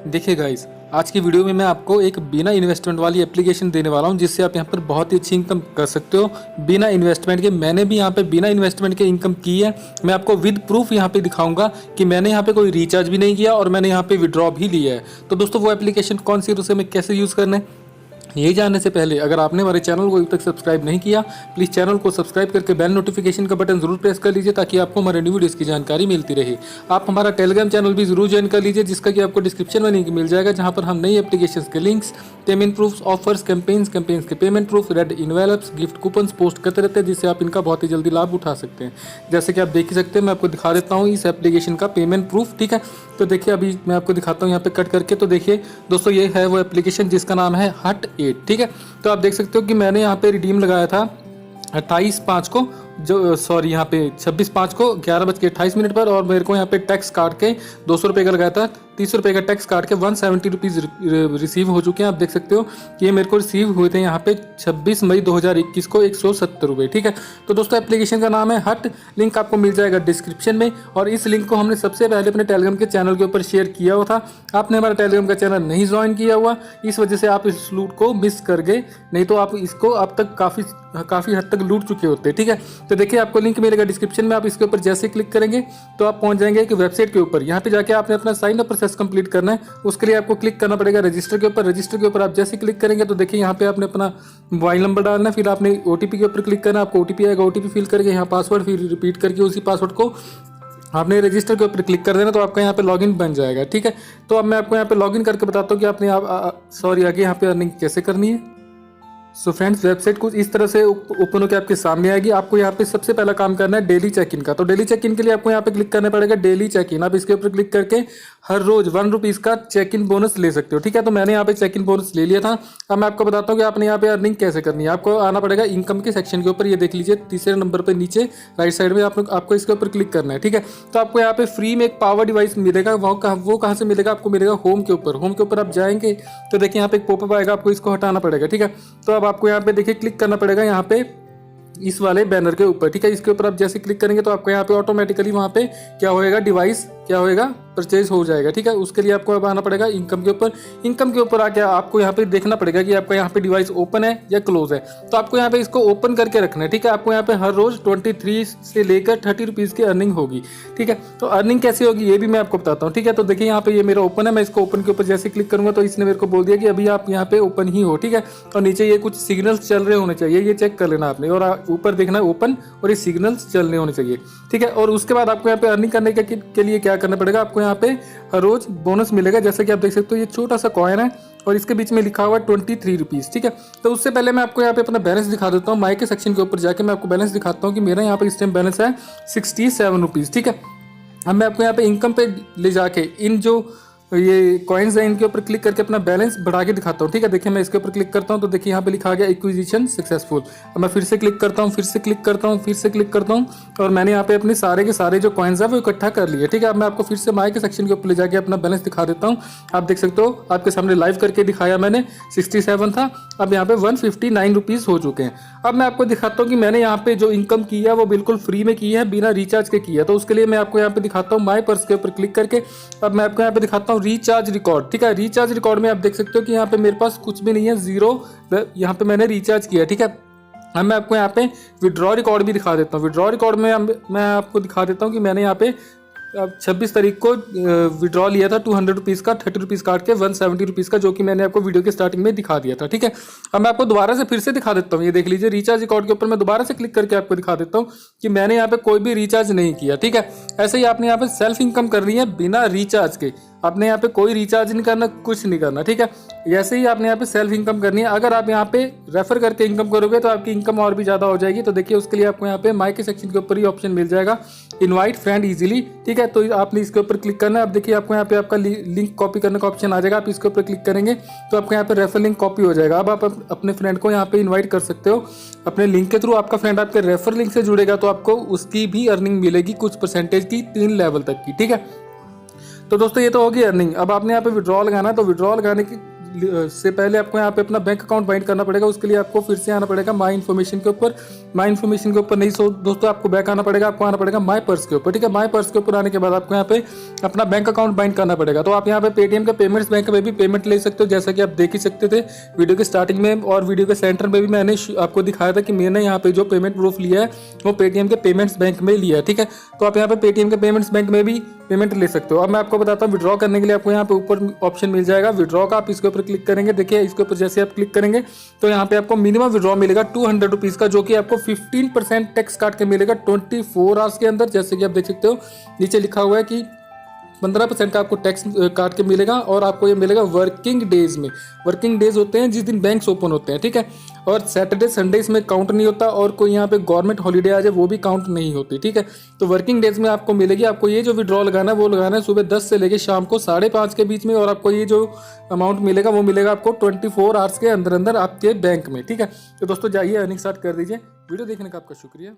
देखिए गाइस, आज की वीडियो में मैं आपको एक बिना इन्वेस्टमेंट वाली एप्लीकेशन देने वाला हूं, जिससे आप यहां पर बहुत ही अच्छी इनकम कर सकते हो बिना इन्वेस्टमेंट के। मैंने भी यहां पे बिना इन्वेस्टमेंट के इनकम की है। मैं आपको विद प्रूफ यहां पे दिखाऊंगा कि मैंने यहां पे कोई रिचार्ज भी नहीं किया और मैंने यहां पे विड्रॉ भी लिया है। तो दोस्तों, वो एप्लीकेशन कौन सी है, उसे मैं कैसे यूज़ करना है, ये जानने से पहले अगर आपने हमारे चैनल को अभी तक सब्सक्राइब नहीं किया, प्लीज़ चैनल को सब्सक्राइब करके बेल नोटिफिकेशन का बटन जरूर प्रेस कर लीजिए, ताकि आपको हमारे न्यू वीडियोस की जानकारी मिलती रहे। आप हमारा टेलीग्राम चैनल भी जरूर ज्वाइन कर लीजिए, जिसका कि आपको डिस्क्रिप्शन में लिंक मिल जाएगा, जहां पर हम नई एप्लीकेशन के links, payment proofs, offers, campaigns के payment proof, red envelopes, gift coupons post करते रहते हैं, जिससे आप इनका बहुत ही जल्दी लाभ उठा सकते हैं। जैसे कि आप देख ही सकते हैं, मैं आपको दिखा देता हूँ इस एप्लीकेशन का पेमेंट प्रूफ। ठीक है, तो देखिए अभी मैं आपको दिखाता हूँ यहाँ पे कट करके। तो देखिए दोस्तों, ये है वो एप्लीकेशन जिसका नाम है Hut8। ठीक है, तो आप देख सकते हो कि मैंने यहाँ पे रिडीम लगाया था 28/5 को, जो सॉरी यहाँ पे 26/5 को 11:28 पर, और मेरे को यहाँ पे टैक्स काट के 200 रुपये का लगाया था। 30 रुपये का टैक्स काट के 170 रुपीज़ रिसीव हो चुके हैं। आप देख सकते हो कि ये मेरे को रिसीव हुए थे यहाँ पे 26 मई 2021 को 170 रुपये। ठीक है, तो दोस्तों एप्लीकेशन का नाम है हट। लिंक आपको मिल जाएगा डिस्क्रिप्शन में, और इस लिंक को हमने सबसे पहले अपने टेलीग्राम के चैनल के ऊपर शेयर किया हुआ था। आपने हमारा टेलीग्राम का चैनल नहीं ज्वाइन किया हुआ, इस वजह से आप इस लूट को मिस कर गए, नहीं तो आप इसको अब तक काफ़ी हद तक लूट चुके होते। ठीक है, तो देखिए आपको लिंक मिलेगा डिस्क्रिप्शन में। आप इसके ऊपर जैसे क्लिक करेंगे तो आप पहुंच जाएंगे एक वेबसाइट के ऊपर। यहाँ पे जाके आपने अपना साइन अप प्रोसेस कंप्लीट करना है। उसके लिए आपको क्लिक करना पड़ेगा रजिस्टर के ऊपर। रजिस्टर के ऊपर आप जैसे क्लिक करेंगे तो देखिए यहाँ पे आपने अपना मोबाइल नंबर डालना है, फिर आपने OTP के ऊपर क्लिक करना है। आपको OTP आएगा, OTP फिल करके यहाँ पासवर्ड फिर रिपीट करके उसी पासवर्ड को आपने रजिस्टर के ऊपर क्लिक कर देना, तो आपका यहाँ पे लॉगिन बन जाएगा। ठीक है, तो अब मैं आपको यहाँ पे लॉगिन करके बताता हूँ कि आपने आगे यहाँ पे अर्निंग कैसे करनी है। सो फ्रेंड्स, वेबसाइट कुछ इस तरह से ओपन होकर आपके सामने आएगी। आपको यहाँ पे सबसे पहला काम करना है डेली चेक इन का। तो डेली चेक इन के लिए आपको यहाँ पे क्लिक करना पड़ेगा डेली चेक इन। आप इसके ऊपर क्लिक करके हर रोज 1 रुपीज़ का चेक इन बोनस ले सकते हो। ठीक है, तो मैंने यहाँ पे चेक इन बोनस ले लिया था। अब मैं आपको बताता हूँ कि आपने यहाँ पे अर्निंग कैसे करनी है। आपको आना पड़ेगा इनकम के सेक्शन के ऊपर। ये देख लीजिए तीसरे नंबर पर नीचे राइट साइड में आपको इसके ऊपर क्लिक करना है। ठीक है, तो आपको यहाँ पे फ्री में एक पावर डिवाइस मिलेगा। वो कहाँ से मिलेगा? आपको मिलेगा होम के ऊपर। होम के ऊपर आप जाएंगे तो देखिए यहाँ पे एक पॉपअप आएगा, आपको इसको हटाना पड़ेगा। ठीक है, तो अब आपको यहाँ पे देखिए क्लिक करना पड़ेगा यहाँ पे इस वाले बैनर के ऊपर। ठीक है, इसके ऊपर आप जैसे क्लिक करेंगे तो आपको यहाँ पे ऑटोमेटिकली वहाँ पे क्या होएगा, डिवाइस क्या होएगा, परचेज हो जाएगा। ठीक है, उसके लिए आपको अब आना पड़ेगा इनकम के ऊपर। इनकम के ऊपर आके आपको यहाँ पे देखना पड़ेगा कि आपका यहाँ पे डिवाइस ओपन है या क्लोज है। तो आपको यहाँ पे इसको ओपन करके रखना है। ठीक है, आपको यहाँ पे हर रोज 23 से लेकर 30 रुपीज़ की अर्निंग होगी। ठीक है, तो अर्निंग कैसे होगी ये भी मैं आपको बताता हूँ। ठीक है, तो देखिए यहाँ पे ये मेरा ओपन है। मैं इसको ओपन के ऊपर जैसे क्लिक करूंगा तो इसने मेरे को बोल दिया कि अभी आप यहाँ पे ओपन ही हो। ठीक है, और नीचे ये कुछ सिग्नल्स चल रहे होने चाहिए, ये चेक कर लेना आपने, और ऊपर देखना है ओपन और ये सिग्नल्स चलने होने चाहिए। ठीक है, और उसके बाद आपको यहाँ पे अर्निंग करने के लिए क्या करना पड़ेगा, आपको यहाँ पे हर रोज बोनस मिलेगा। जैसे कि आप देख सकते हो ये छोटा सा कॉइन है और इसके बीच में लिखा हुआ 23 रुपीज़। ठीक है, तो उससे पहले मैं आपको यहाँ पे अपना बैलेंस दिखा देता हूँ। माई के सेक्शन के ऊपर जाके मैं आपको बैलेंस दिखाता हूँ कि मेरा यहाँ पे इस टाइम बैलेंस है 67 रुपीज़। ठीक है, अब मैं आपको यहाँ पे इनकम पे ले जाके इन जो ये कॉइन्स है इनके ऊपर क्लिक करके अपना बैलेंस बढ़ा के दिखाता हूँ। ठीक है, देखिए मैं इसके ऊपर क्लिक करता हूँ तो देखिए यहाँ पे लिखा गया एक्विजिशन सक्सेसफुल। अब मैं फिर से क्लिक करता हूँ, फिर से क्लिक करता हूँ, फिर से क्लिक करता हूँ, और मैंने यहाँ पे अपने सारे के सारे जो कॉइन्स है वो इकट्ठा कर लिए। ठीक है, अब मैं आपको फिर से माई के सेक्शन के ऊपर ले जाके अपना बैलेंस दिखा देता हूँ। आप देख सकते हो आपके सामने लाइव करके दिखाया मैंने, 67 था, अब यहाँ पे 159 रुपीज़ हो चुके हैं। अब मैं आपको दिखाता हूँ कि मैंने यहाँ पे जो इनकम की है वो बिल्कुल फ्री में की है, बिना रिचार्ज के की है। तो उसके लिए मैं आपको यहाँ पे दिखाता हूँ माई पर्स के ऊपर क्लिक करके। अब मैं आपको यहाँ पे दिखाता हूँ रिचार्ज रिकॉर्ड। ठीक है, रिचार्ज रिकॉर्ड में आप देख सकते हो कि यहाँ पे मेरे पास कुछ भी नहीं है, जीरो यहाँ पे मैंने रिचार्ज किया। ठीक है, अब मैं आपको यहाँ पे विड्रॉ रिकॉर्ड भी दिखा देता हूँ। विड्रॉ रिकॉर्ड में मैं आपको दिखा देता हूँ कि मैंने यहाँ पे 26 तारीख को विड्रॉ लिया था 200 रुपीज़ का, 30 रुपीज़ काट के 170 रुपीज़ का, जो कि मैंने आपको वीडियो के स्टार्टिंग में दिखा दिया था। ठीक है, अब मैं आपको दोबारा से फिर से दिखा देता हूँ। ये देख लीजिए रिचार्ज रिकॉर्ड के ऊपर मैं दोबारा से क्लिक करके आपको दिखा देता हूँ कि मैंने यहाँ पे कोई भी रिचार्ज नहीं किया। ठीक है, ऐसे ही आपने यहाँ पे सेल्फ इनकम करनी है बिना रिचार्ज के। आपने यहाँ पे कोई रिचार्ज नहीं करना, कुछ नहीं करना। ठीक है, ऐसे ही आपने यहाँ पे सेल्फ इनकम करनी है। अगर आप यहाँ पे रेफर करके इनकम करोगे तो आपकी इनकम और भी ज़्यादा हो जाएगी। तो देखिए उसके लिए आपको यहाँ पे माई के सेक्शन के ऊपर ही ऑप्शन मिल जाएगा इनवाइट फ्रेंड इजीली। ठीक है, तो आपने इसके ऊपर क्लिक करना है। अब देखिए आपको यहाँ पे आपका लिंक कॉपी करने का ऑप्शन आ जाएगा। आप इसके ऊपर क्लिक करेंगे तो आपको यहाँ पे रेफर लिंक कॉपी हो जाएगा। अब आप अपने फ्रेंड को यहाँ पे इन्वाइट कर सकते हो अपने लिंक के थ्रू। आपका फ्रेंड आपके रेफर लिंक से जुड़ेगा तो आपको उसकी भी अर्निंग मिलेगी कुछ परसेंटेज की, 3 लेवल तक की। ठीक है, तो दोस्तों ये तो होगी अर्निंग। अब आपने यहाँ पे विड्रॉ लगाना है, तो विड्रॉ लगाने की से पहले आपको यहाँ पे अपना बैंक अकाउंट बाइंड करना पड़ेगा। उसके लिए आपको फिर से आना पड़ेगा माई इन्फॉर्मेशन के ऊपर। माई इन्फॉर्मेशन के ऊपर नहीं दोस्तों आपको बैक आना पड़ेगा, आपको आना पड़ेगा माई पर्स के ऊपर। ठीक है, माई पर्स के ऊपर आने के बाद आपको यहाँ पे अपना बैंक अकाउंट बाइंड करना पड़ेगा। तो आप यहाँ पे पेटीएम के पेमेंट्स बैंक में भी पेमेंट ले सकते हो, जैसा कि आप देख ही सकते थे वीडियो के स्टार्टिंग में, और वीडियो के सेंटर में भी मैंने आपको दिखाया था कि मैंने यहाँ पे जो पेमेंट प्रूफ लिया है वो पेटीएम के पेमेंट्स बैंक में लिया है। ठीक है, तो आप यहाँ पे पेटीएम के पेमेंट्स बैंक में भी पेमेंट ले सकते हो। अब मैं आपको बताता हूँ विड्रॉ करने के लिए आपको यहाँ पे ऊपर ऑप्शन मिल जाएगा विड्रॉ का, आप इसके ऊपर क्लिक करेंगे। देखिए इसके ऊपर जैसे आप क्लिक करेंगे तो यहाँ पे आपको मिनिमम विड्रॉ मिलेगा 200 रुपीज का, जो कि आपको 15% टैक्स काट के मिलेगा 24 आवर्स के अंदर। जैसे कि आप देख सकते हो नीचे लिखा हुआ है कि 15% का आपको टैक्स काट के मिलेगा, और आपको ये मिलेगा वर्किंग डेज में। वर्किंग डेज होते हैं जिस दिन बैंक्स ओपन होते हैं। ठीक है, और सैटरडे संडे इसमें काउंट नहीं होता, और कोई यहाँ पे गवर्नमेंट हॉलीडे आ जाए वो भी काउंट नहीं होती। ठीक है, तो वर्किंग डेज में आपको मिलेगी। आपको ये जो विड्रॉ लगाना है वो लगाना है सुबह 10 से लेके शाम को 5:30 के बीच में, और आपको ये जो अमाउंट मिलेगा वो मिलेगा आपको 24 आवर्स के अंदर अंदर आपके बैंक में। ठीक है, तो दोस्तों जाइए अर्निंग स्टार्ट कर दीजिए। वीडियो देखने का आपका शुक्रिया।